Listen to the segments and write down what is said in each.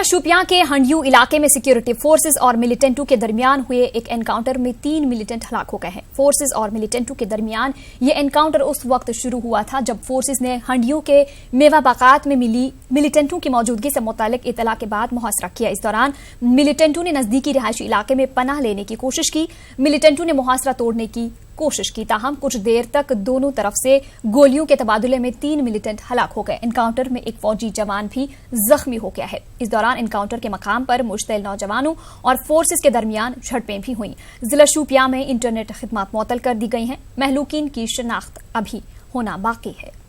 जिला शोपियां के हंडियू इलाके में सिक्योरिटी फोर्सेस और मिलिटेंटों के दरमियान हुए एक एनकाउंटर में 3 मिलिटेंट हलाक हो गए हैं। फोर्सेस और मिलिटेंटों के दरमियान यह एनकाउंटर उस वक्त शुरू हुआ था जब फोर्सेस ने हंडियू के मेवा बागात में मिली मिलिटेंटों की मौजूदगी से मुतालिक इतला के बाद मुहासरा किया। इस दौरान मिलिटेंटों ने नजदीकी रिहायशी इलाके में पनाह लेने की कोशिश की। मिलिटेंटों ने मुहासरा तोड़ने की कोशिश की, ताहम कुछ देर तक दोनों तरफ से गोलियों के तबादले में 3 मिलिटेंट हलाक हो गए। एनकाउंटर में एक फौजी जवान भी जख्मी हो गया है। इस दौरान एनकाउंटर के मकाम पर मुश्तैल नौजवानों और फोर्सेस के दरमियान झड़पें भी हुई। जिला शोपियां में इंटरनेट खिदमात मुअत्तल कर दी गई हैं। महलूकीन की शनाख्त अभी होना बाकी है।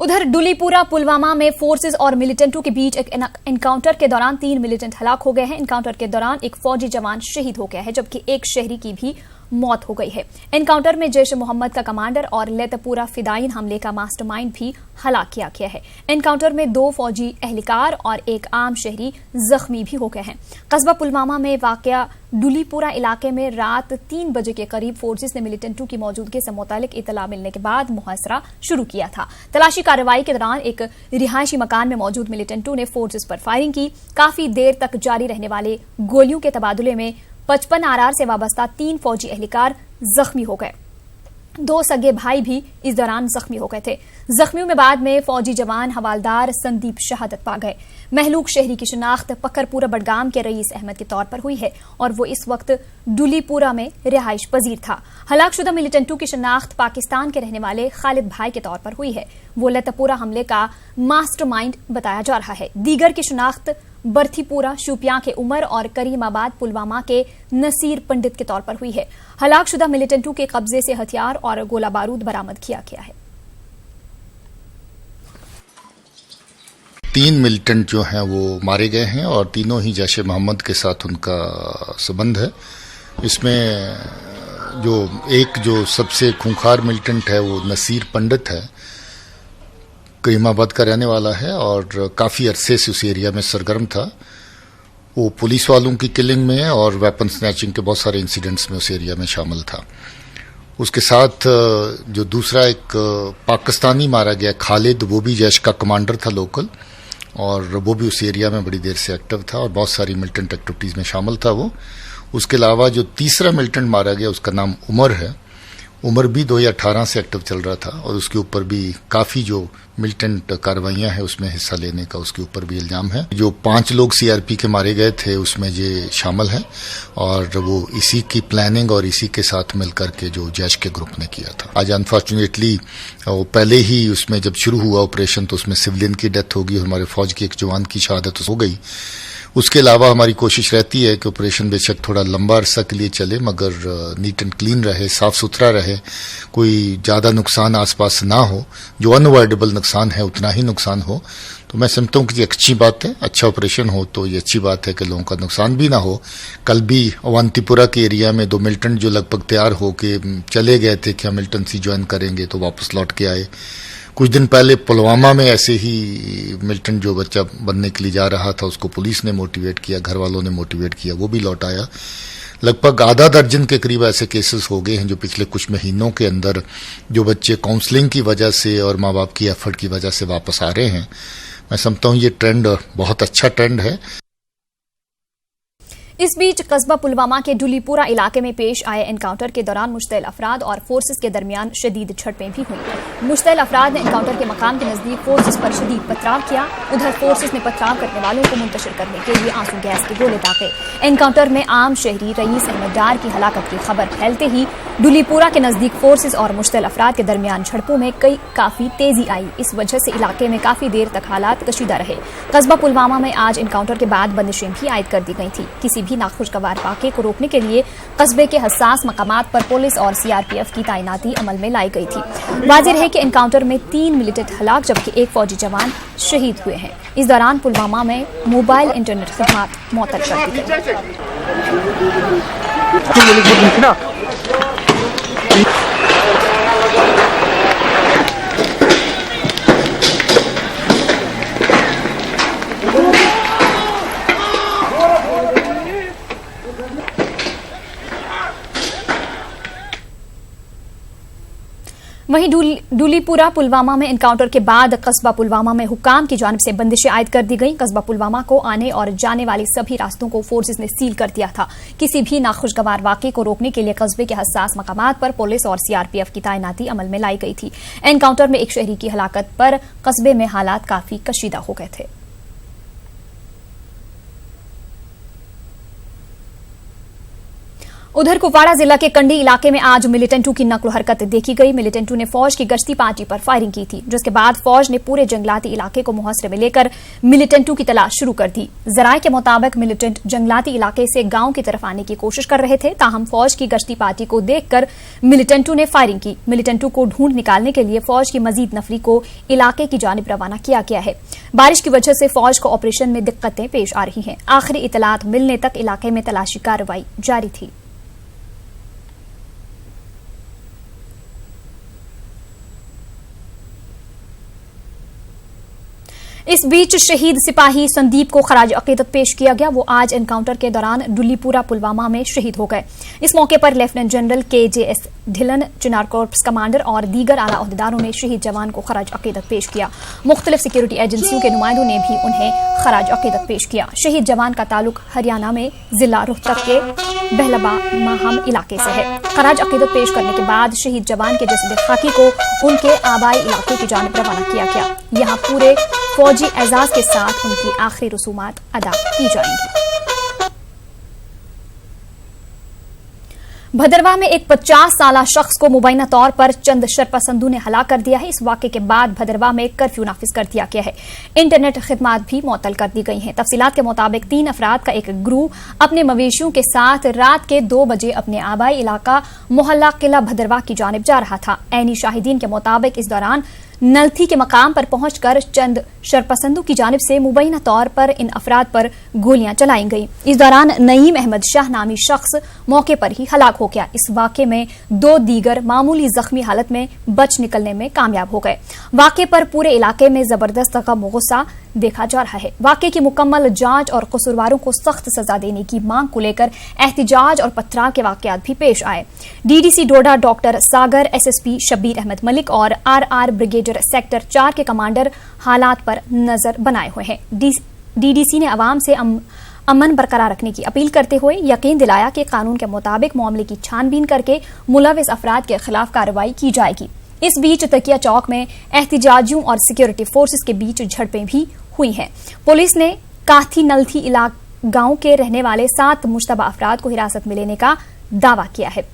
उधर डुलीपुरा पुलवामा में फोर्सेस और मिलिटेंटों के बीच एक एनकाउंटर के दौरान 3 मिलिटेंट हलाक हो गए हैं। एनकाउंटर के दौरान एक फौजी जवान शहीद हो गया है, जबकि एक शहरी की भी मौत हो गई है। एनकाउंटर में जैश मोहम्मद का कमांडर और लेतपुरा फिदाइन हमले का मास्टरमाइंड भी हलाक किया गया है। एनकाउंटर में 2 फौजी एहलकार और एक आम शहरी जख्मी भी हो गए हैं। कस्बा पुलवामा में वाकया डुलीपुरा इलाके में रात 3 बजे के करीब फोर्सेस ने मिलिटेंटों की मौजूदगी से मुतालिक इतला मिलने के बाद मुहासरा शुरू किया था। तलाशी कार्रवाई के दौरान एक रिहायशी मकान में मौजूद मिलिटेंटों ने फोर्सेस पर फायरिंग की। काफी देर तक जारी रहने वाले गोलियों के तबादले में 55 आरआर से वाबस्ता 3 फौजी एहलकार जख्मी हो गए। 2 सगे भाई भी इस दौरान जख्मी हो गए थे। जख्मियों में बाद में फौजी जवान हवालदार संदीप शहादत पा गए। महलूक शहरी की शनाख्त पकरपुरा बडगाम के रईस अहमद के तौर पर हुई है और वो इस वक्त डुलीपुरा में रिहाइश पजीर था। हलाकशुदा मिलिटेंटों की शनाख्त पाकिस्तान के रहने वाले खालिद भाई के तौर पर हुई है। वो लतपुरा हमले का मास्टरमाइंड बताया जा रहा है। दीगर की शनाख्त बर्थीपुरा शोपियां के उमर और करीमाबाद पुलवामा के नसीर पंडित के तौर पर हुई है। हलाकशुदा मिलिटेंटों के कब्जे से हथियार और गोला बारूद बरामद किया गया है। 3 मिलिटेंट जो हैं वो मारे गए हैं और तीनों ही जैश मोहम्मद के साथ उनका संबंध है। इसमें जो सबसे खूंखार मिलिटेंट है वो नसीर पंडित है, करीमाबाद का रहने वाला है और काफ़ी अरसे से उस एरिया में सरगर्म था। वो पुलिस वालों की किलिंग में और वेपन स्नैचिंग के बहुत सारे इंसिडेंट्स में उस एरिया में शामिल था। उसके साथ जो दूसरा एक पाकिस्तानी मारा गया खालिद, वो भी जैश का कमांडर था लोकल और वो भी उस एरिया में बड़ी देर से एक्टिव था और बहुत सारी मिलिटेंट एक्टिविटीज़ में शामिल था वो। उसके अलावा जो तीसरा मिलिटेंट मारा गया उसका नाम उमर है। उमर भी 2018 से एक्टिव चल रहा था और उसके ऊपर भी काफ़ी जो मिलिटेंट कार्रवाइयाँ हैं उसमें हिस्सा लेने का उसके ऊपर भी इल्जाम है। जो 5 लोग सीआरपी के मारे गए थे उसमें ये शामिल हैं और वो इसी की प्लानिंग और इसी के साथ मिलकर के जो जैश के ग्रुप ने किया था। आज अनफॉर्चुनेटली वो पहले ही उसमें जब शुरू हुआ ऑपरेशन तो उसमें सिविलियन की डेथ होगी और हमारे फौज के एक जवान की शहादत हो गई। उसके अलावा हमारी कोशिश रहती है कि ऑपरेशन बेशक थोड़ा लंबा अरसा के लिए चले मगर नीट एंड क्लीन रहे, साफ सुथरा रहे, कोई ज़्यादा नुकसान आसपास ना हो। जो अनअवॉइडेबल नुकसान है उतना ही नुकसान हो। तो मैं समझता हूँ कि ये अच्छी बात है। अच्छा ऑपरेशन हो तो ये अच्छी बात है कि लोगों का नुकसान भी ना हो। कल भी अवंतीपुरा के एरिया में 2 मिलिटेंट जो लगभग तैयार हो के चले गए थे कि हम मिलिटेंसी ज्वाइन करेंगे तो वापस लौट के आए। कुछ दिन पहले पुलवामा में ऐसे ही मिलिटेंट जो बच्चा बनने के लिए जा रहा था उसको पुलिस ने मोटिवेट किया, घर वालों ने मोटिवेट किया, वो भी लौट आया। लगभग आधा दर्जन के करीब ऐसे केसेस हो गए हैं जो पिछले कुछ महीनों के अंदर जो बच्चे काउंसलिंग की वजह से और माँ बाप की एफर्ट की वजह से वापस आ रहे हैं। मैं समझता हूँ ये ट्रेंड बहुत अच्छा ट्रेंड है। इस बीच कस्बा पुलवामा के डुलीपुरा इलाके में पेश आए एनकाउंटर के दौरान मुश्तैल अफराद और फोर्सेस के दरमियान शदीद झड़पें भी हुई। मुश्तैल अफराद ने एनकाउंटर के मकाम के नजदीक फोर्सेस पर शदीद पथराव किया। उधर फोर्सेस ने पथराव करने वालों को मुंतशिर करने के लिए आंसू गैस के गोले दागे। एनकाउंटर में आम शहरी रईस अहमद डार की हलाकत की खबर फैलते ही डुलीपुरा के नजदीक फोर्सेस और मुश्तैल अफराद के दरमियान झड़पों में काफी तेजी आई। इस वजह से इलाके में काफी देर तक हालात कशीदा रहे। कस्बा पुलवामा में आज एनकाउंटर के बाद बंदिशें भी आयद कर दी गई थी। किसी भी नाखुशगवार वाक़े को रोकने के लिए कस्बे के हसास मकामात पर पुलिस और सीआरपीएफ की तैनाती अमल में लाई गई थी। वाज़ेह है कि एनकाउंटर में 3 मिलिटेंट हलाक जबकि एक फौजी जवान शहीद हुए हैं। इस दौरान पुलवामा में मोबाइल इंटरनेट खिदमात मुअत्तल कर दी गई। वहीं डुलीपुरा पुलवामा में एनकाउंटर के बाद कस्बा पुलवामा में हुक्काम की जानिब से बंदिशें आयद कर दी गईं। कस्बा पुलवामा को आने और जाने वाले सभी रास्तों को फोर्सेस ने सील कर दिया था। किसी भी नाखुशगवार वाकये को रोकने के लिए कस्बे के हसास मकामात पर पुलिस और सीआरपीएफ की तैनाती अमल में लाई गई थी। एनकाउंटर में एक शहरी की हलाकत पर कस्बे में हालात काफी कशीदा हो गए थे। उधर कुपवाड़ा जिला के कंडी इलाके में आज मिलिटेंटों की नकलो हरकत देखी गई। मिलिटेंटों ने फौज की गश्ती पार्टी पर फायरिंग की थी, जिसके बाद फौज ने पूरे जंगलाती इलाके को मुहसरे में लेकर मिलिटेंटों की तलाश शुरू कर दी। जराये के मुताबिक मिलिटेंट जंगलाती इलाके से गांव की तरफ आने की कोशिश कर रहे थे, ताहम फौज की गश्ती पार्टी को देखकर मिलिटेंटों ने फायरिंग की। मिलिटेंटों को ढूंढ निकालने के लिए फौज की मजीद नफरी को इलाके की जानिब रवाना किया गया है। बारिश की वजह से फौज को ऑपरेशन में दिक्कतें पेश आ रही हैं। आखिरी इतलात मिलने तक इलाके में तलाशी कार्रवाई जारी थी। इस बीच शहीद सिपाही संदीप को खराज अकीदत पेश किया गया। वो आज एनकाउंटर के दौरान डुलीपुरा पुलवामा में शहीद हो गए। इस मौके पर लेफ्टिनेंट जनरल KJS ढिलन, चिनार कॉर्प्स कमांडर और दीगर आला ओहदेदारों ने शहीद जवान को खराज अकीदत पेश किया। मुख्तलिफ सिक्योरिटी एजेंसियों के नुमाइंदों ने भी उन्हें खराज अकीदत पेश किया। शहीद जवान का ताल्लुक हरियाणा में जिला रोहतक के बहलबा माहम इलाके से है। खराज अकीदत पेश करने के बाद शहीद जवान के जसद खाकी को उनके आबाई इलाके की जानिब रवाना किया गया। यहाँ पूरे फौजी एजाज के साथ उनकी आखिरी रसूमात अदा की जाएंगी। भदरवाह में एक 50 साला शख्स को मुबैना तौर पर चंद शरपसंदों ने हलाक कर दिया है। इस वाक़े के बाद भदरवाह में कर्फ्यू नाफिज कर दिया गया है। इंटरनेट खिदमात भी मुअत्तल कर दी गई हैं। तफसीलात के मुताबिक 3 अफराद का एक ग्रुप अपने मवेशियों के साथ रात के 2 बजे अपने आबाई इलाका मोहल्ला किला भदरवाह की जानिब जा रहा था। ऐनी शाहिदीन के मुताबिक इस दौरान नलथी के मकाम पर पहुंचकर चंद शरपसंदों की जानिब से मुबैना तौर पर इन अफराद पर गोलियां चलाई गईं। इस दौरान नईम अहमद शाह नामी शख्स मौके पर ही हलाक हो गया। इस वाक़े में 2 दीगर मामूली जख्मी हालत में बच निकलने में कामयाब हो गए। वाक़े पर पूरे इलाके में जबरदस्त गम गुस्सा देखा जा रहा है। वाक़े की मुकम्मल जांच और कसूरवारों को सख्त सजा देने की मांग को लेकर एहतिजाज और पथराव के वाक़यात भी पेश आए। DDC डोडा डॉक्टर सागर, SSP शब्बीर अहमद मलिक और RR ब्रिगेडियर सेक्टर 4 के कमांडर हालात पर नजर बनाए हुए हैं। DDC ने अवाम से अमन बरकरार रखने की अपील करते हुए यकीन दिलाया कि कानून के मुताबिक मामले की छानबीन करके मुलविस अफराद के खिलाफ कार्रवाई की जाएगी। इस बीच तकिया चौक में एहतिजाजियों और सिक्योरिटी फोर्सेस के बीच झड़पें भी हुई हैं। पुलिस ने काथी नलथी गांव के रहने वाले 7 मुश्तबा अफराद को हिरासत में लेने का दावा किया है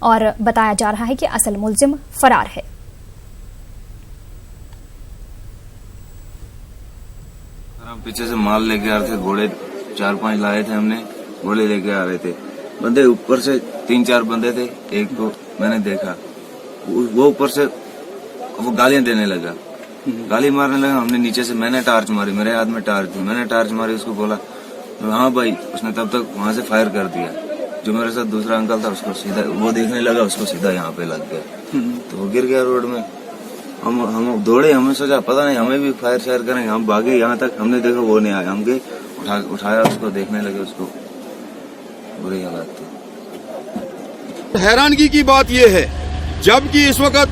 और बताया जा रहा है कि असल मुलजिम फरार है। हम पीछे से माल लेके आ रहे थे, घोड़े 4-5 लाए थे हमने, घोड़े लेके आ रहे थे। बंदे ऊपर से 3-4 बंदे थे, एक को मैंने देखा, वो ऊपर से वो गालियां देने लगा, गाली मारने लगा। हमने नीचे से, मैंने टार्च मारी, मेरे हाथ में टार्च थी, मैंने टार्च मारी, उसको बोला हाँ भाई। उसने तब तक वहां से फायर कर दिया। जो मेरे साथ दूसरा अंकल था उसको सीधा, वो देखने लगा, उसको सीधा यहाँ पे लग गया, तो वो गिर गया रोड में। हम दौड़े, हमें सोचा पता नहीं हमें भी फायर शायर करेंगे, हम भागे यहाँ तक, हमने देखा वो नहीं आया, हम गए उठाया उसको, देखने लगे उसको, बुरी हालत थी। हैरानगी की बात यह है, जबकि इस वक्त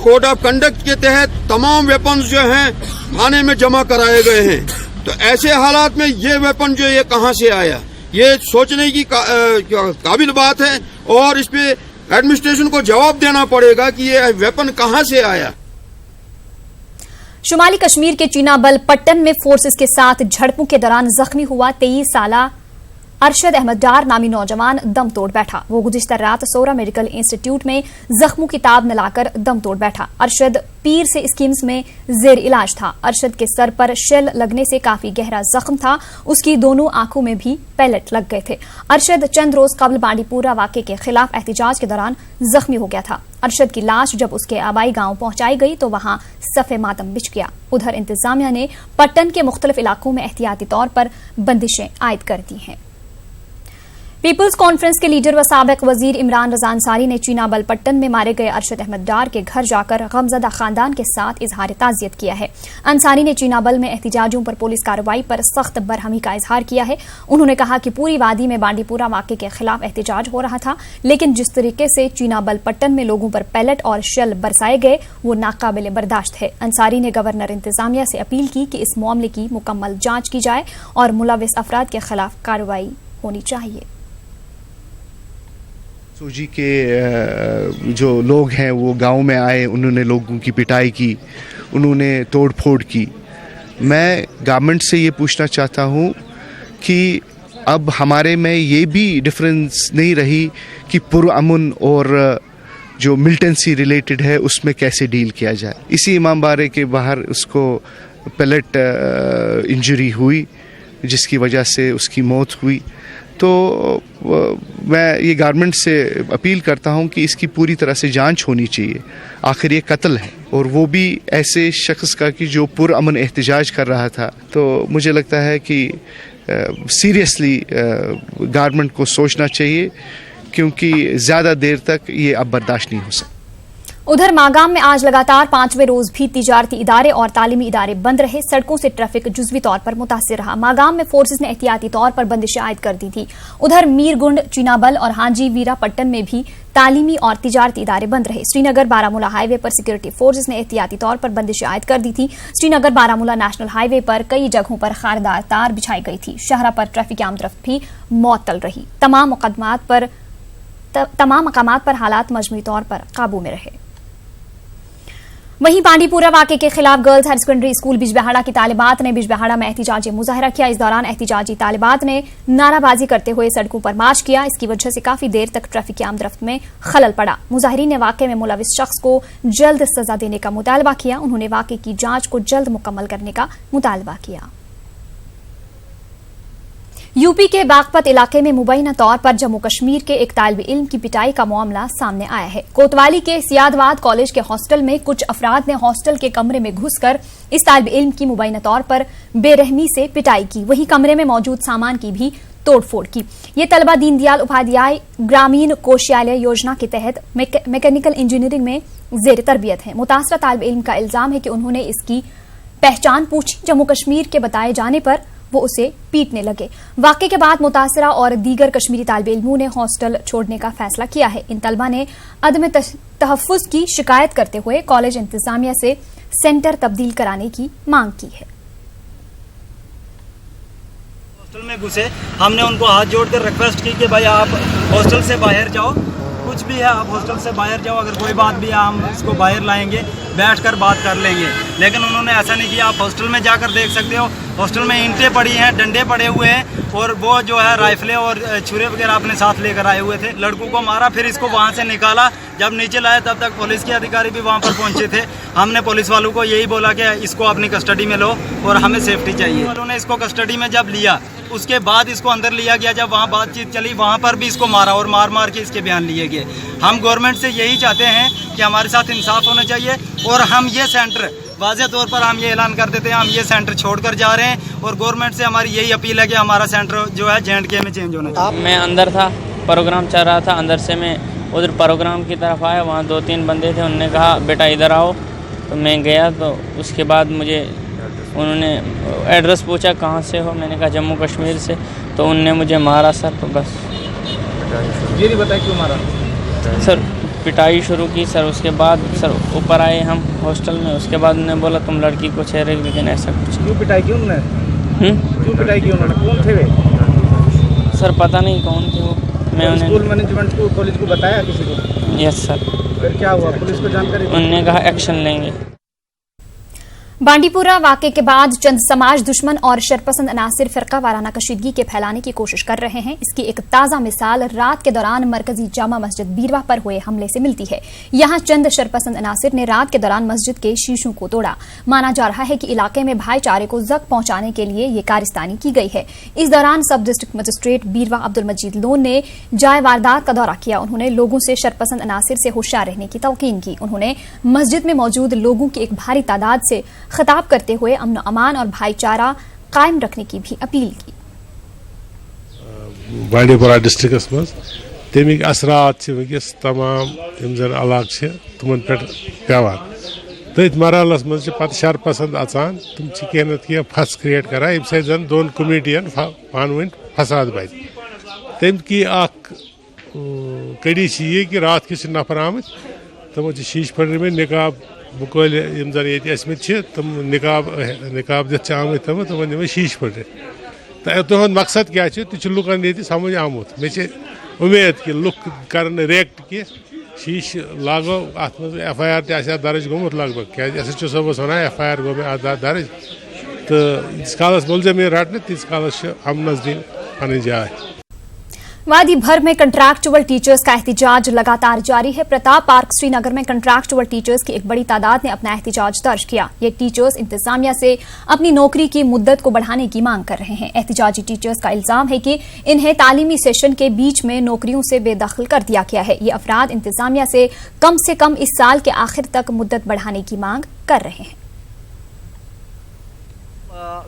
कोड ऑफ कंडक्ट के तहत तमाम वेपन्स जो हैं थाने में जमा कराए गए हैं, तो ऐसे हालात में ये वेपन जो ये कहां से आया, ये सोचने की काबिल बात है और इस पे एडमिनिस्ट्रेशन को जवाब देना पड़ेगा कि ये वेपन कहां से आया। शुमाली कश्मीर के चीनाबल पट्टन में फोर्सेस के साथ झड़पों के दौरान जख्मी हुआ 23 साला अरशद अहमद डार नामी नौजवान दम तोड़ बैठा। वो गुज़िश्ता रात सोरा मेडिकल इंस्टीट्यूट में जख्मों की ताब न लाकर दम तोड़ बैठा। अरशद पीर से स्कीम्स में जेर इलाज था। अरशद के सर पर शेल लगने से काफी गहरा जख्म था। उसकी दोनों आंखों में भी पैलेट लग गए थे। अरशद चंद रोज कबल बांडीपुरा वाक़े के खिलाफ एहतिजाज के दौरान जख्मी हो गया था। अरशद की लाश जब उसके आबाई गांव पहुंचाई गई तो वहां सफ़े मातम बिछ गया। उधर इंतजामिया ने पट्टन के मुख्तलिफ इलाकों में एहतियाती तौर पर बंदिशें आयद कर दी हैं। पीपुल्स कॉन्फ्रेंस के लीडर व साबिक वजीर इमरान रजा अंसारी ने चीनाबल पट्टन में मारे गए अरशद अहमद डार के घर जाकर गमजदा खानदान के साथ इजहार ताजियत किया है। अंसारी ने चीनाबल में एहतिजाजियों पर पुलिस कार्रवाई पर सख्त बरहमी का इजहार किया है। उन्होंने कहा कि पूरी वादी में बांडीपुरा वाक़े के खिलाफ एहतिजाज हो रहा था, लेकिन जिस तरीके से चीनाबल पट्टन में लोगों पर पैलेट और शेल बरसाए गए वो नाकाबिल बर्दाश्त है। अंसारी ने गवर्नर इंतजामिया से अपील की कि इस मामले की मुकम्मल जांच की जाए और मुलविस अफराद के खिलाफ कार्रवाई होनी चाहिए। सोजी के जो लोग हैं वो गांव में आए, उन्होंने लोगों की पिटाई की, उन्होंने तोड़ फोड़ की। मैं गवर्नमेंट से ये पूछना चाहता हूँ कि अब हमारे में ये भी डिफरेंस नहीं रही कि पुरअमन और जो मिलिटेंसी रिलेटेड है उसमें कैसे डील किया जाए। इसी इमामबाड़े के बाहर उसको पैलेट इंजरी हुई जिसकी वजह से उसकी मौत हुई। तो मैं ये गवर्नमेंट से अपील करता हूँ कि इसकी पूरी तरह से जांच होनी चाहिए। आखिर ये कत्ल है और वो भी ऐसे शख्स का कि जो पुरअमन एहतजाज कर रहा था। तो मुझे लगता है कि सीरियसली गवर्नमेंट को सोचना चाहिए, क्योंकि ज़्यादा देर तक ये अब बर्दाश्त नहीं हो सकता। उधर मागाम में आज लगातार 5वें रोज भी तिजारती इदारे और तालीमी इदारे बंद रहे। सड़कों से ट्रैफिक जुज़वी तौर पर मुतासिर रहा। मागाम में फोर्सेज ने एहतियाती तौर पर बंदिशें आयद कर दी थी। उधर मीरगुंड, चीनाबल और हाजी वीरा पट्टन में भी तालीमी और तिजारती इदारे बंद रहे। श्रीनगर बारामूला हाईवे पर सिक्योरिटी फोर्सेज ने एहतियाती तौर पर बंदिशें आयद कर दी थी। श्रीनगर बारामूला नेशनल हाईवे पर कई जगहों पर खारदार तार बिछाई गई थी। शाहरा पर ट्रैफिक आमदरफ्त भी मअतल रही। तमाम मकामात पर हालात मजमूई तौर पर काबू में रहे। वहीं बांडीपुरा वाक़े के खिलाफ girls higher secondary school Bijbehara की तालिबात ने बिजबेहाड़ा में एहतिजाजी मुजाहरा किया। इस दौरान एहतिजाजी तालिबात ने नाराबाजी करते हुए सड़कों पर मार्च किया। इसकी वजह से काफी देर तक ट्रैफिक की आमदरफ्त में खलल पड़ा। मुजाहिरीन ने वाक़े में मुलविस शख्स को जल्द सजा देने का मुतालबा किया। उन्होंने वाक़े की जांच को जल्द मुकम्मल करने का मुतालबा किया। यूपी के बागपत इलाके में मुबैना तौर पर जम्मू कश्मीर के एक तालिब इल्म की पिटाई का मामला सामने आया है। कोतवाली के सियादवाद कॉलेज के हॉस्टल में कुछ अफराद ने हॉस्टल के कमरे में घुसकर इस तालिब इल्म की मुबैना तौर पर बेरहमी से पिटाई की। वहीं कमरे में मौजूद सामान की भी तोड़फोड़ की। ये तलबा दीनदयाल उपाध्याय ग्रामीण कोषालय योजना के तहत मैकेनिकल इंजीनियरिंग में जेर तरबियत है। मुतासरा तालिब इल्म का इल्जाम है कि उन्होंने इसकी पहचान पूछी। जम्मू कश्मीर के बताए जाने पर वो उसे पीटने लगे। वाक़े के बाद मुतासरा और दीगर कश्मीरी तालिब इल्मों ने हॉस्टल छोड़ने का फैसला किया है। इन तलबा ने अदम तहफ़्फ़ुज़ की शिकायत करते हुए कॉलेज इंतजामिया से सेंटर तब्दील कराने की मांग की है। हॉस्टल में घुसे, हमने उनको हाथ जोड़कर रिक्वेस्ट की कि भाई आप हॉस्टल से बाहर जाओ, कुछ भी है आप हॉस्टल से बाहर जाओ, अगर कोई बात भी है हम इसको बाहर लाएंगे, बैठकर बात कर लेंगे। लेकिन उन्होंने ऐसा नहीं किया। आप हॉस्टल में जाकर देख सकते हो, हॉस्टल में ईंटें पड़ी हैं, डंडे पड़े हुए हैं और वो जो है राइफलें और छुरे वगैरह अपने साथ लेकर आए हुए थे। लड़कों को मारा, फिर इसको वहाँ से निकाला। जब नीचे लाए तब तक पुलिस के अधिकारी भी वहाँ पर पहुँचे थे। हमने पुलिस वालों को यही बोला कि इसको अपनी कस्टडी में लो और हमें सेफ्टी चाहिए। उन्होंने इसको कस्टडी में जब लिया उसके बाद इसको अंदर लिया गया। जब वहाँ बातचीत चली वहाँ पर भी इसको मारा और मार मार के इसके बयान लिए गए। हम गवर्नमेंट से यही चाहते हैं कि हमारे साथ इंसाफ होना चाहिए और हम ये सेंटर वाज़े तौर पर हम ये ऐलान कर देते हैं, हम ये सेंटर छोड़कर जा रहे हैं और गवर्नमेंट से हमारी यही अपील है कि हमारा सेंटर जो है J&K में चेंज होना चाहिए। मैं अंदर था, प्रोग्राम चल रहा था, अंदर से मैं उधर प्रोग्राम की तरफ आया। वहाँ 2-3 बंदे थे, उन्होंने कहा बेटा इधर आओ। तो मैं गया, तो उसके बाद मुझे उन्होंने एड्रेस पूछा कहाँ से हो, मैंने कहा जम्मू कश्मीर से। तो उनने मुझे मारा सर। तो बस ये नहीं बताया क्यों मारा सर, पिटाई शुरू की सर। उसके बाद सर ऊपर आए हम हॉस्टल में। उसके बाद उन्होंने बोला तुम लड़की को छेड़े, लेकिन ऐसा कुछ। क्यों पिटाई क्यों उन्होंने? क्यों पिटाई क्यों उन्होंने? कौन थे वे? सर पता नहीं कौन थे वो। मैं उन्हें स्कूल मैनेजमेंट को, कॉलेज को बताया किसी को? Yes sir. फिर क्या हुआ? पुलिस को जानकारी? उन्होंने कहा एक्शन लेंगे। बांडीपुरा वाक़े के बाद चंद समाज दुश्मन और शरपसंद अनासिर फिरका वाराना कशीदगी के फैलाने की कोशिश कर रहे हैं। इसकी एक ताज़ा मिसाल रात के दौरान मरकजी जामा मस्जिद बीरवा पर हुए हमले से मिलती है। यहां चंद शरपसंद अनासिर ने रात के दौरान मस्जिद के शीशों को तोड़ा। माना जा रहा है कि इलाके में भाईचारे को जख्म पहुंचाने के लिए ये कारस्तानी की गई है। इस दौरान सब डिस्ट्रिक्ट मजिस्ट्रेट बीरवा अब्दुल मजीद लोन ने जाए वारदात का दौरा किया। उन्होंने लोगों से शरपसंद अनासिर से होशियार रहने की तलकीन की। उन्होंने मस्जिद में मौजूद लोगों की एक भारी तादाद से खिताब करते हुए अमन अमान और भाईचारा कायम रखने की भी अपील की। बांडीपोरा डिस्ट्रिक्टस मज तमिक असरात वस तमाम जन इलाक तुमन पे पेवान तथ मरहलस मज पत शर पसंद अचान तुम कह न कह फस क्रिएट करान यम सन दोन कमेटियन पान वन फसाद बच तम की कड़ी ये कि रात किस नफर आमत तमो शीश पड़े निकाब बुकल यम जन ये तम निकाब दिथ आमत तमन शीश पड़े तो तुहद मकसद क्या तह लुकन ये समझ आमुत मे उम्मीद कि लुक कर रिएक्ट कि शीश लागो अत FIR तह दर्ज गोमुत लगभग क्या SHO साहब वन FIR गो मे दर्ज तो यीस कालस मुलजिम रटने तीस कालस अमनस दिन पन जाय। वादी भर में कंट्रैक्चुअल टीचर्स का एहतिजाज लगातार जारी है। प्रताप पार्क श्रीनगर में कंट्रैक्चुअल टीचर्स की एक बड़ी तादाद ने अपना एहतिजाज दर्ज किया। ये टीचर्स इंतजामिया से अपनी नौकरी की मुद्दत को बढ़ाने की मांग कर रहे हैं। एहतिजाजी टीचर्स का इल्जाम है कि इन्हें तालीमी सेशन के बीच में नौकरियों से बेदखल कर दिया गया है। ये अफराद इंतजामिया से कम इस साल के आखिर तक मुद्दत बढ़ाने की मांग कर रहे हैं।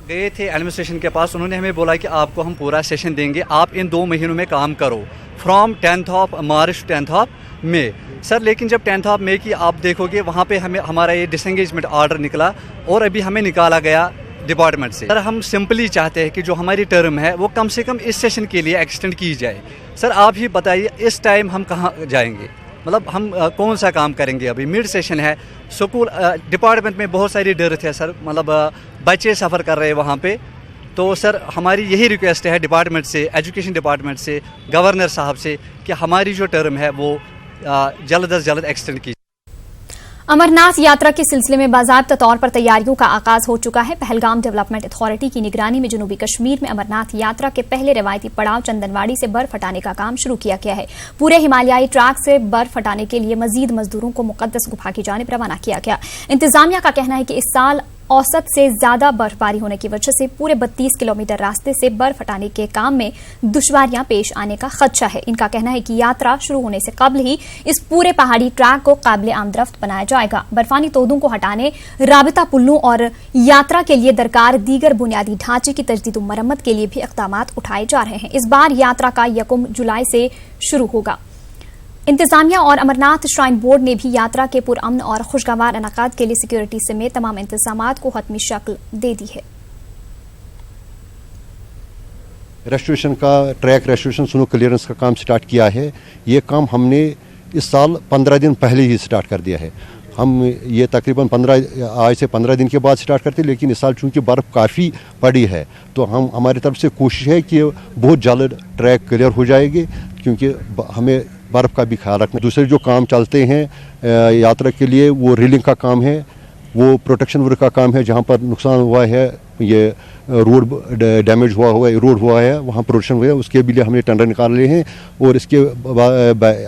गए थे एडमिनिस्ट्रेशन के पास, उन्होंने हमें बोला कि आपको हम पूरा सेशन देंगे, आप इन 2 महीनों में काम करो, from 10th of March 10th of May. Sir लेकिन जब 10th ऑफ मई की आप देखोगे वहाँ पे हमारा ये डिसएंगेजमेंट ऑर्डर निकला और अभी हमें निकाला गया डिपार्टमेंट से। सर हम सिंपली चाहते हैं कि जो हमारी टर्म है वो कम से कम इस सेशन के लिए एक्सटेंड की जाए। सर आप ही बताइए इस टाइम हम कहाँ जाएंगे, मतलब हम कौन सा काम करेंगे। अभी मिड सेशन है, स्कूल डिपार्टमेंट में बहुत सारी डर्थ है सर, मतलब बच्चे सफ़र कर रहे हैं वहाँ पे। तो सर हमारी यही रिक्वेस्ट है डिपार्टमेंट से, एजुकेशन डिपार्टमेंट से, गवर्नर साहब से कि हमारी जो टर्म है वो जल्द अज जल्द एक्सटेंड की। अमरनाथ यात्रा के सिलसिले में बाज़ाब्ता तौर पर तैयारियों का आगाज हो चुका है। पहलगाम डेवलपमेंट अथॉरिटी की निगरानी में जनूबी कश्मीर में अमरनाथ यात्रा के पहले रवायती पड़ाव चंदनवाड़ी से बर्फ हटाने का काम शुरू किया गया है। पूरे हिमालयाई ट्रैक से बर्फ हटाने के लिए मजीद मजदूरों को मुकद्दस गुफा की जानिब रवाना किया गया। इंतजामिया का कहना है कि इस साल औसत से ज्यादा बर्फबारी होने की वजह से पूरे 32 किलोमीटर रास्ते से बर्फ हटाने के काम में दुश्वारियां पेश आने का खदशा है। इनका कहना है कि यात्रा शुरू होने से कबल ही इस पूरे पहाड़ी ट्रैक को काबिल आमदरफ्त बनाया जाएगा। बर्फानी तोदों को हटाने, राबिता पुलों और यात्रा के लिए दरकार दीगर बुनियादी ढांचे की तजदीद मरम्मत के लिए भी इक़दामात उठाए जा रहे हैं। इस बार यात्रा का 1 जुलाई से शुरू होगा। इंतजामिया और अमरनाथ श्राइन बोर्ड ने भी यात्रा के पुरअमन और खुशगवार इनेकाद के लिए सिक्योरिटी समेत तमाम इंतजामात को हतमी शक्ल दे दी है। रेस्टोरेशन का ट्रैक रेस्टोरेशन स्नो क्लियरेंस का काम स्टार्ट किया है। ये काम हमने इस साल 15 दिन पहले ही स्टार्ट कर दिया है। हम ये तकरीबन आज से 15 दिन के बाद स्टार्ट करते, लेकिन इस साल चूँकि बर्फ़ काफ़ी पड़ी है तो हमारी तरफ से कोशिश है कि बहुत जल्द ट्रैक क्लियर हो जाएगी, क्योंकि हमें बर्फ़ का भी ख्याल रखना। दूसरे जो काम चलते हैं यात्रा के लिए वो रीलिंग का काम है, वो प्रोटेक्शन वर्क का काम है। जहाँ पर नुकसान हुआ है, ये रोड डैमेज हुआ है, रोड हुआ है, वहाँ प्रोटेक्शन हुआ है, उसके भी लिए हमने टेंडर निकाले हैं। और इसके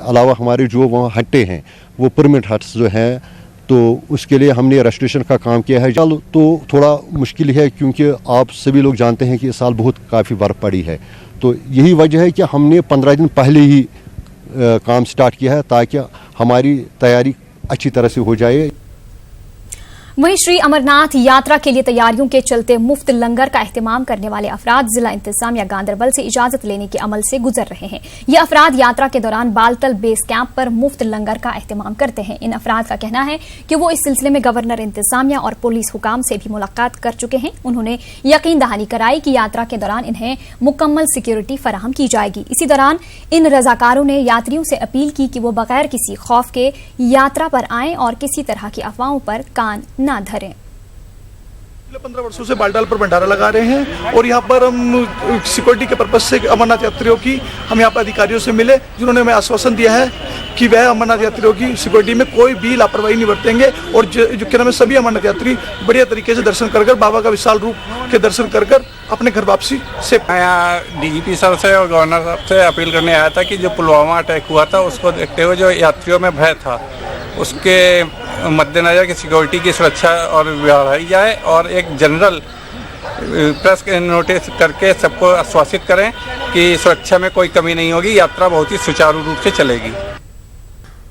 अलावा हमारे जो वहाँ हट्टे हैं वो परमिट हट्स जो हैं, तो उसके लिए हमने रेस्टोरेशन का काम किया है। चल तो थोड़ा मुश्किल है, क्योंकि आप सभी लोग जानते हैं कि इस साल बहुत काफ़ी बर्फ़ पड़ी है। तो यही वजह है कि हमने 15 दिन पहले ही काम स्टार्ट किया है, ताकि हमारी तैयारी अच्छी तरह से हो जाए। वहीं श्री अमरनाथ यात्रा के लिए तैयारियों के चलते मुफ्त लंगर का एहतमाम करने वाले अफराद जिला इंतजामिया गांदरबल से इजाजत लेने के अमल से गुजर रहे हैं। ये अफराद यात्रा के दौरान बालतल बेस कैंप पर मुफ्त लंगर का एहतमाम करते हैं। इन अफराद का कहना है कि वो इस सिलसिले में गवर्नर इंतजामिया और पुलिस हुकाम से भी मुलाकात कर चुके हैं। उन्होंने यकीन दहानी कराई कि यात्रा के दौरान इन्हें मुकम्मल सिक्योरिटी फराहम की जाएगी। इसी दौरान इन रजाकारों ने यात्रियों से अपील की कि वो बगैर किसी खौफ के यात्रा पर आएं और किसी तरह की अफवाहों पर कान ना धरें। 15 वर्षों से बालटाल पर भंडारा लगा रहे हैं और यहाँ पर हम सिक्योरिटी के पर्पज से अमरनाथ यात्रियों की हम यहाँ पर अधिकारियों से मिले, जिन्होंने हमें आश्वासन दिया है कि वह अमरनाथ यात्रियों की सिक्योरिटी में कोई भी लापरवाही नहीं बरतेंगे और जो क्या नाम है सभी अमरनाथ यात्री बढ़िया तरीके से दर्शन कर बाबा का विशाल रूप के दर्शन कर अपने घर वापसी से। मैं यहाँ DGP सर से और गवर्नर साहब से अपील करने आया था कि जो पुलवामा अटैक हुआ था उसको देखते हुए जो यात्रियों में भय था उसके मद्देनजर की सिक्योरिटी की सुरक्षा और बढ़ाई जाए और एक जनरल प्रेस नोटिस करके सबको आश्वासित करें कि सुरक्षा में कोई कमी नहीं होगी, यात्रा बहुत ही सुचारू रूप से चलेगी।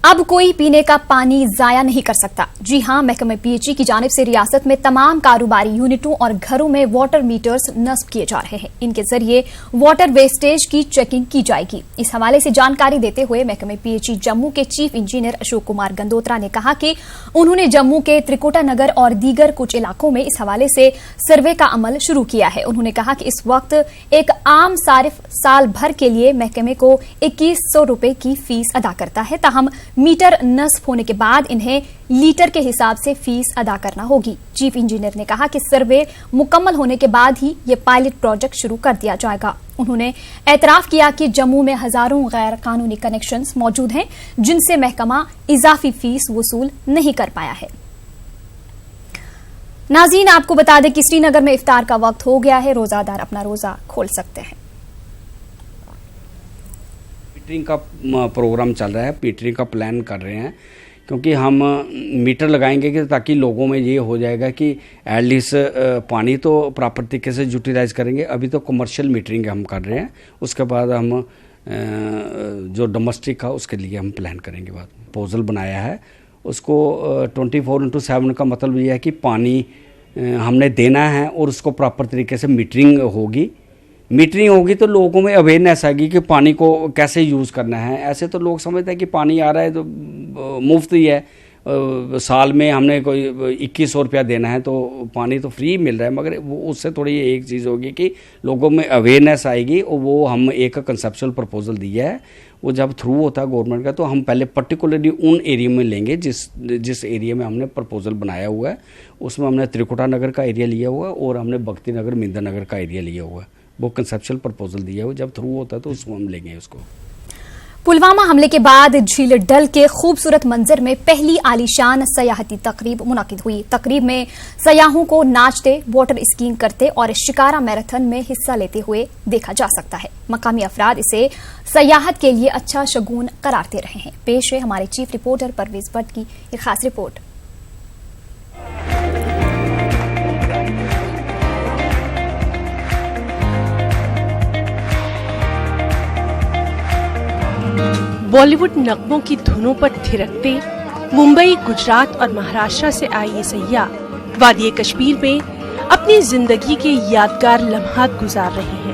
अब कोई पीने का पानी जाया नहीं कर सकता। जी हां, महकमे पीएचई की जानिब से रियासत में तमाम कारोबारी यूनिटों और घरों में वाटर मीटर्स नस्ब किए जा रहे हैं। इनके जरिए वाटर वेस्टेज की चेकिंग की जाएगी। इस हवाले से जानकारी देते हुए महकमे पीएचई जम्मू के चीफ इंजीनियर अशोक कुमार गंदोत्रा ने कहा कि उन्होंने जम्मू के त्रिकुटा नगर और दीगर कुछ इलाकों में इस हवाले से सर्वे का अमल शुरू किया है। उन्होंने कहा कि इस वक्त एक आम सारिफ साल भर के लिए महकमे को 2100 रुपए की फीस अदा करता है, ताहम मीटर नस्ब होने के बाद इन्हें लीटर के हिसाब से फीस अदा करना होगी। चीफ इंजीनियर ने कहा कि सर्वे मुकम्मल होने के बाद ही ये पायलट प्रोजेक्ट शुरू कर दिया जाएगा। उन्होंने एतराफ किया कि जम्मू में हजारों गैर कानूनी कनेक्शंस मौजूद हैं जिनसे महकमा इजाफी फीस वसूल नहीं कर पाया है। नाज़रीन, आपको बता दें कि श्रीनगर में इफ्तार का वक्त हो गया है। रोजादार अपना रोजा खोल सकते हैं। मीटरिंग का प्रोग्राम चल रहा है, मीटरिंग का प्लान कर रहे हैं, क्योंकि हम मीटर लगाएंगे कि ताकि लोगों में ये हो जाएगा कि एटलीस्ट पानी तो प्रॉपर तरीके से यूटिलाइज करेंगे। अभी तो कमर्शियल मीटरिंग हम कर रहे हैं, उसके बाद हम जो डोमेस्टिक का उसके लिए हम प्लान करेंगे। बाद प्रपोजल बनाया है, उसको 24/7 का मतलब ये है कि पानी हमने देना है और उसको प्रॉपर तरीके से मीटरिंग होगी तो लोगों में अवेयरनेस आएगी कि पानी को कैसे यूज़ करना है। ऐसे तो लोग समझते हैं कि पानी आ रहा है तो मुफ्त ही है, साल में हमने कोई 2100 रुपया देना है तो पानी तो फ्री मिल रहा है, मगर वो उससे थोड़ी एक चीज़ होगी कि लोगों में अवेयरनेस आएगी। और वो हम एक कंसेप्चुअल प्रपोजल दिया है, वो जब थ्रू होता है गवर्नमेंट का तो हम पहले पर्टिकुलरली उन एरिया में लेंगे जिस एरिया में हमने प्रपोजल बनाया हुआ है। उसमें हमने त्रिकुटा नगर का एरिया लिया हुआ है और हमने भक्ति नगर मिंदा नगर का एरिया लिया हुआ है। वो कंसेप्चुअल प्रपोजल दिया है, जब थ्रू होता है तो उसको हम लेंगे उसको। पुलवामा हमले के बाद झील डल के खूबसूरत मंजर में पहली आलीशान सयाहती तकरीब मुनाकिद हुई। तकरीब में सयाहों को नाचते, वाटर स्कीइंग करते और शिकारा मैराथन में हिस्सा लेते हुए देखा जा सकता है। मकामी अफराद इसे सयाहत के लिए अच्छा शगुन करार दे रहे हैं। पेश है हमारे चीफ रिपोर्टर परवेज भट्ट की एक खास रिपोर्ट। बॉलीवुड नगमों की धुनों पर थिरकते मुंबई, गुजरात और महाराष्ट्र से आए ये सयाह वादी कश्मीर में अपनी जिंदगी के यादगार लम्हात गुजार रहे हैं।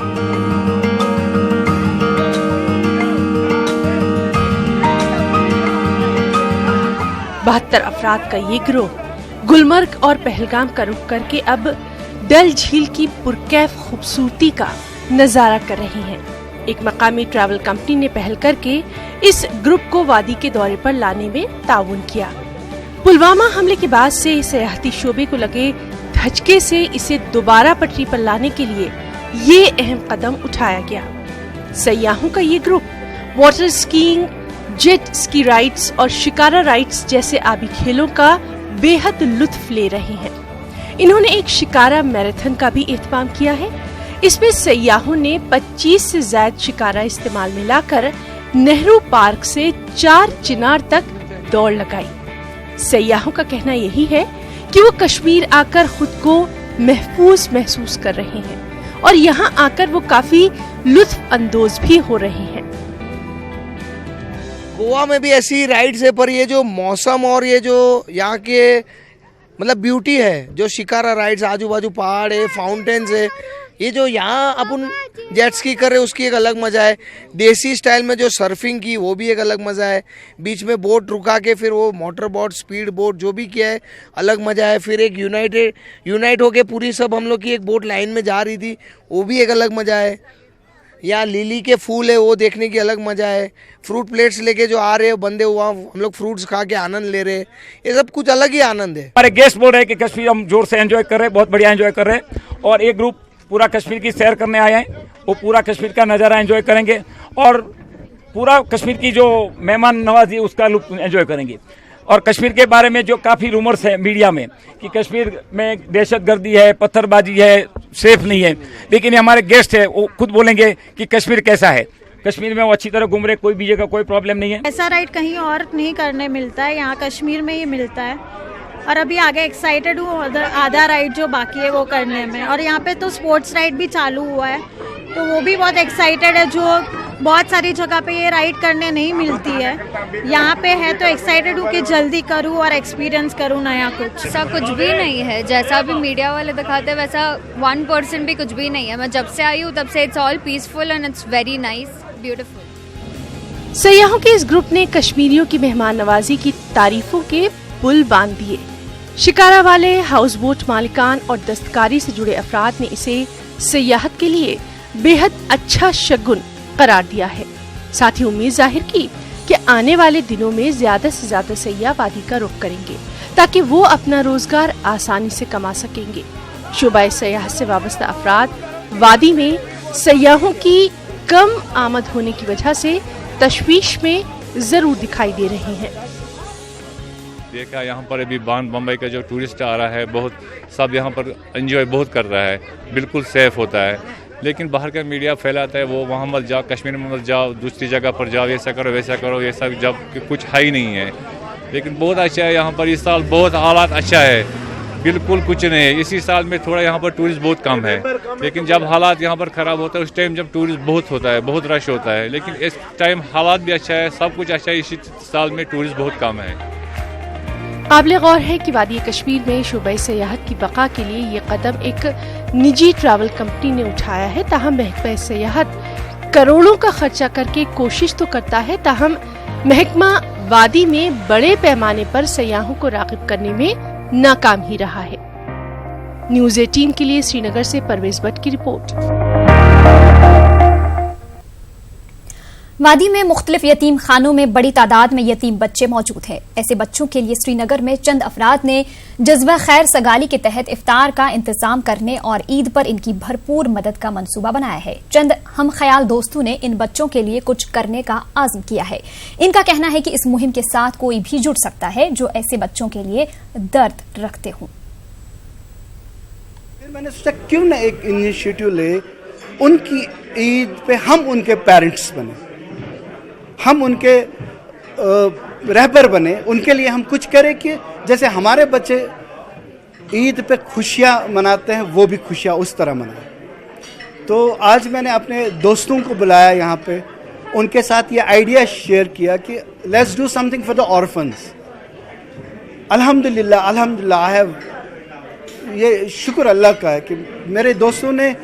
बहत्तर अफराद का ये गिरोह गुलमर्ग और पहलगाम का रुख करके अब डल झील की पुरकैफ खूबसूरती का नजारा कर रहे हैं। एक मकामी ट्रैवल कंपनी ने पहल करके इस ग्रुप को वादी के दौरे पर लाने में ताउन किया। पुलवामा हमले के बाद से सयाहती शोबे को लगे धचके से इसे दोबारा पटरी पर लाने के लिए ये अहम कदम उठाया गया। सयाहों का ये group water skiing, jet ski rides और शिकारा राइड्स जैसे आबी खेलों का बेहद लुत्फ ले रहे हैं। इन्होंने एक शिकारा मैराथन का भी एहतमाम किया है। इसमें सयाहों ने 25 से ज्यादा शिकारा इस्तेमाल में लाकर नेहरू पार्क से 4 चिनार तक दौड़ लगाई। सयाहों का कहना यही है कि वो कश्मीर आकर खुद को महफूज महसूस कर रहे हैं और यहाँ आकर वो काफी लुत्फ अंदोज भी हो रहे हैं। गोवा में भी ऐसी राइड्स है, पर ये जो मौसम और ये जो यहाँ के मतलब ब्यूटी है, जो शिकारा राइड्स, आजू बाजू पहाड़ है, फाउंटेन्स है, ये जो यहाँ अपन जेट स्की कर रहे हैं उसकी एक अलग मज़ा है। देसी स्टाइल में जो सर्फिंग की वो भी एक अलग मज़ा है। बीच में बोट रुका के फिर वो मोटर बोट, स्पीड बोट जो भी किया है अलग मज़ा है। फिर एक यूनाइट होके पूरी सब हम लोग की एक बोट लाइन में जा रही थी, वो भी एक अलग मज़ा है। यहाँ लिली के फूल है वो देखने की अलग मज़ा है। फ्रूट प्लेट्स लेके जो आ रहे हैं बंदे, हुआ हम लोग फ्रूट्स खा के आनंद ले रहे हैं, ये सब कुछ अलग ही आनंद है। हमारे गेस्ट बोल रहे हैं कि कश्मीर हम जोर से एंजॉय कर रहे हैं, बहुत बढ़िया एंजॉय कर रहे हैं। और एक ग्रुप पूरा कश्मीर की सैर करने आए हैं, वो पूरा कश्मीर का नज़ारा एंजॉय करेंगे और पूरा कश्मीर की जो मेहमान नवाजी उसका लुत्फ एंजॉय करेंगे। और कश्मीर के बारे में जो काफ़ी रूमर्स है मीडिया में कि कश्मीर में दहशतगर्दी है, पत्थरबाजी है, सेफ नहीं है, लेकिन ये हमारे गेस्ट है वो खुद बोलेंगे कि कश्मीर कैसा है। कश्मीर में वो अच्छी तरह घूम रहे, कोई भी जगह कोई प्रॉब्लम नहीं है। ऐसा राइड कहीं और नहीं करने मिलता है, यहाँ कश्मीर में ही मिलता है। और अभी आगे एक्साइटेड हूँ आधा राइड जो बाकी है वो करने में। और यहाँ पे तो स्पोर्ट्स राइड भी चालू हुआ है, तो वो भी बहुत एक्साइटेड है। जो बहुत सारी जगह पे ये राइड करने नहीं मिलती है, यहाँ पे है तो एक्साइटेड हूँ कि जल्दी करूँ और एक्सपीरियंस करूँ नया कुछ। ऐसा कुछ भी नहीं है, जैसा भी मीडिया वाले दिखाते हैं वैसा 1% भी कुछ भी नहीं है। मैं जब से आई हूँ तब से it's all peaceful and it's very nice, beautiful. सयाहों के इस ग्रुप ने कश्मीरियों की मेहमान नवाजी की तारीफों के पुल बांध दिए। शिकारा वाले, हाउस बोट मालिकान और दस्तकारी से जुड़े अफराद ने इसे सयाहत के लिए बेहद अच्छा शगुन करार दिया है। साथ ही उम्मीद जाहिर की कि आने वाले दिनों में ज्यादा से ज्यादा सयाह वादी का रुख करेंगे ताकि वो अपना रोजगार आसानी से कमा सकेंगे। शोबा सयाह से वाबस्ता अफराद वादी में सयाहों की कम आमद होने की वजह से तशवीश में जरूर दिखाई दे रहे हैं। देखा यहाँ पर अभी बम्बई का जो टूरिस्ट आ रहा है, बहुत सब यहाँ पर एंजॉय बहुत कर रहा है, बिल्कुल सेफ होता है। लेकिन बाहर का मीडिया फैलाता है वो वहाँ मत जाओ, कश्मीर में मत जाओ, दूसरी जगह पर जाओ, ऐसा करो वैसा करो, ये सब जब कुछ है ही नहीं है। लेकिन बहुत अच्छा है यहाँ पर, इस साल बहुत हालात अच्छा है, बिल्कुल कुछ नहीं है। इसी साल में थोड़ा यहाँ पर टूरिस्ट बहुत कम है, लेकिन जब हालात यहाँ पर ख़राब होता है उस टाइम जब टूरिस्ट बहुत होता है, बहुत रश होता है। लेकिन इस टाइम हालात भी अच्छा है, सब कुछ अच्छा है, इसी साल में टूरिस्ट बहुत कम है। काबिल गौर है कि वादी कश्मीर में शोबा सयाहत की बका के लिए ये कदम एक निजी ट्रैवल कंपनी ने उठाया है। ताहम महकमा सयाहत करोड़ों का खर्चा करके कोशिश तो करता है, ताहम महकमा वादी में बड़े पैमाने पर सयाहों को राग़िब करने में नाकाम ही रहा है। न्यूज़ 18 के लिए श्रीनगर से परवेज भट्ट की रिपोर्ट। वादी में मुख्तलिफ यतीम खानों में बड़ी तादाद में यतीम बच्चे मौजूद हैं। ऐसे बच्चों के लिए श्रीनगर में चंद अफराद ने जज्बा खैर सगाली के तहत इफ्तार का इंतजाम करने और ईद पर इनकी भरपूर मदद का मंसूबा बनाया है। चंद हम ख्याल दोस्तों ने इन बच्चों के लिए कुछ करने का आज़म किया है। इनका कहना है कि इस मुहिम के साथ कोई भी जुड़ सकता है जो ऐसे बच्चों के लिए दर्द रखते हों। मैंने सोचा क्यों ना एक इनिशिएटिव ले, उनकी ईद पे हम उनके पेरेंट्स बने, हम उनके रहबर बने, उनके लिए हम कुछ करें कि जैसे हमारे बच्चे ईद पे खुशियाँ मनाते हैं वो भी खुशियाँ उस तरह मनाएं। तो आज मैंने अपने दोस्तों को बुलाया यहाँ पे, उनके साथ ये आइडिया शेयर किया कि let's do something for the orphans. अल्हम्दुलिल्लाह अल्हम्दुलिल्लाह है, ये शुक्र अल्लाह का है कि मेरे दोस्तों ने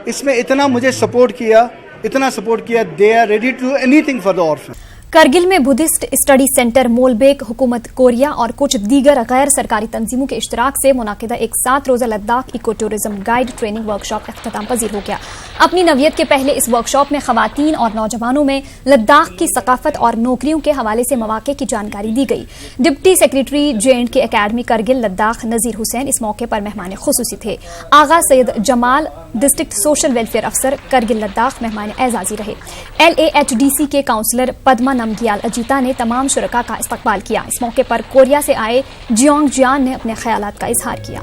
इसमें इतना मुझे सपोर्ट किया, इतना सपोर्ट किया। They are ready to do anything for the orphan. Kargil में बुद्धिस्ट स्टडी सेंटर, मोलबेक, हुकूमत कोरिया और कुछ दीगर गैर सरकारी तंजीमों के इश्तराक से मुनाकिदा एक 7 रोजा Ladakh eco tourism guide training workshop अख्ताम पजीर हो गया। अपनी नवियत के पहले इस वर्कशॉप में खवातीन और नौजवानों में लद्दाख की सकाफत और नौकरियों के हवाले से मौके की जानकारी दी गई। Deputy secretary J&K academy Kargil Ladakh Nazir Hussain इस मौके पर मेहमान खुसूसी थे। Agha Syed Jamal district social welfare अफसर करगिल लद्दाख मेहमान एजाजी रहे। LAHDC के काउंसलर पद्मा नमगियाल अजीता ने तमाम शुरका का इस्तकबाल किया। इस मौके पर कोरिया से आए जियोंग जियान ने अपने ख्यालात का इजहार किया।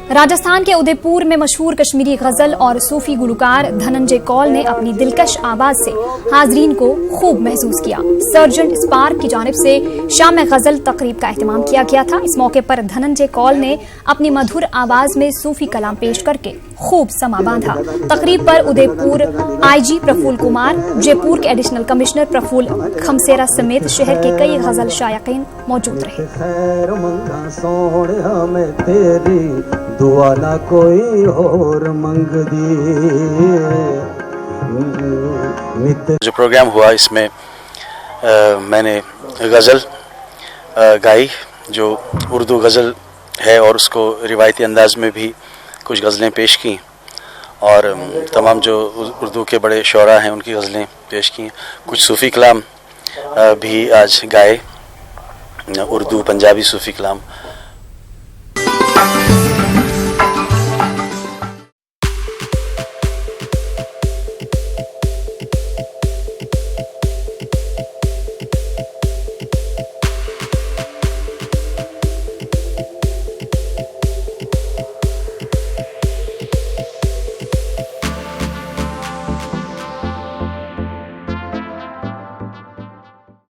राजस्थान के उदयपुर में मशहूर कश्मीरी गजल और सूफी गुलकार धनंजय कौल ने अपनी दिलकश आवाज से हाजरीन को खूब महसूस किया। सर्जेंट स्पार्क की जानिब से शाम गजल तकरीब का एहतमाम किया गया था। इस मौके पर धनंजय कौल ने अपनी मधुर आवाज में सूफी कलाम पेश करके खूब समा बांधा। तकरीब पर उदयपुर IG प्रफुल्ल कुमार, जयपुर के एडिशनल कमिश्नर प्रफुल्ल खमसेरा समेत शहर के कई गजल शायकीन मौजूद रहे। दुआ ना कोई और मंग दी। जो प्रोग्राम हुआ इसमें मैंने गज़ल गाई जो उर्दू गज़ल है और उसको रिवायती अंदाज में भी कुछ गज़लें पेश की और तमाम जो उर्दू के बड़े शोरा हैं उनकी गज़लें पेश की। कुछ सूफ़ी कलाम भी आज गाए, उर्दू पंजाबी सूफ़ी कलाम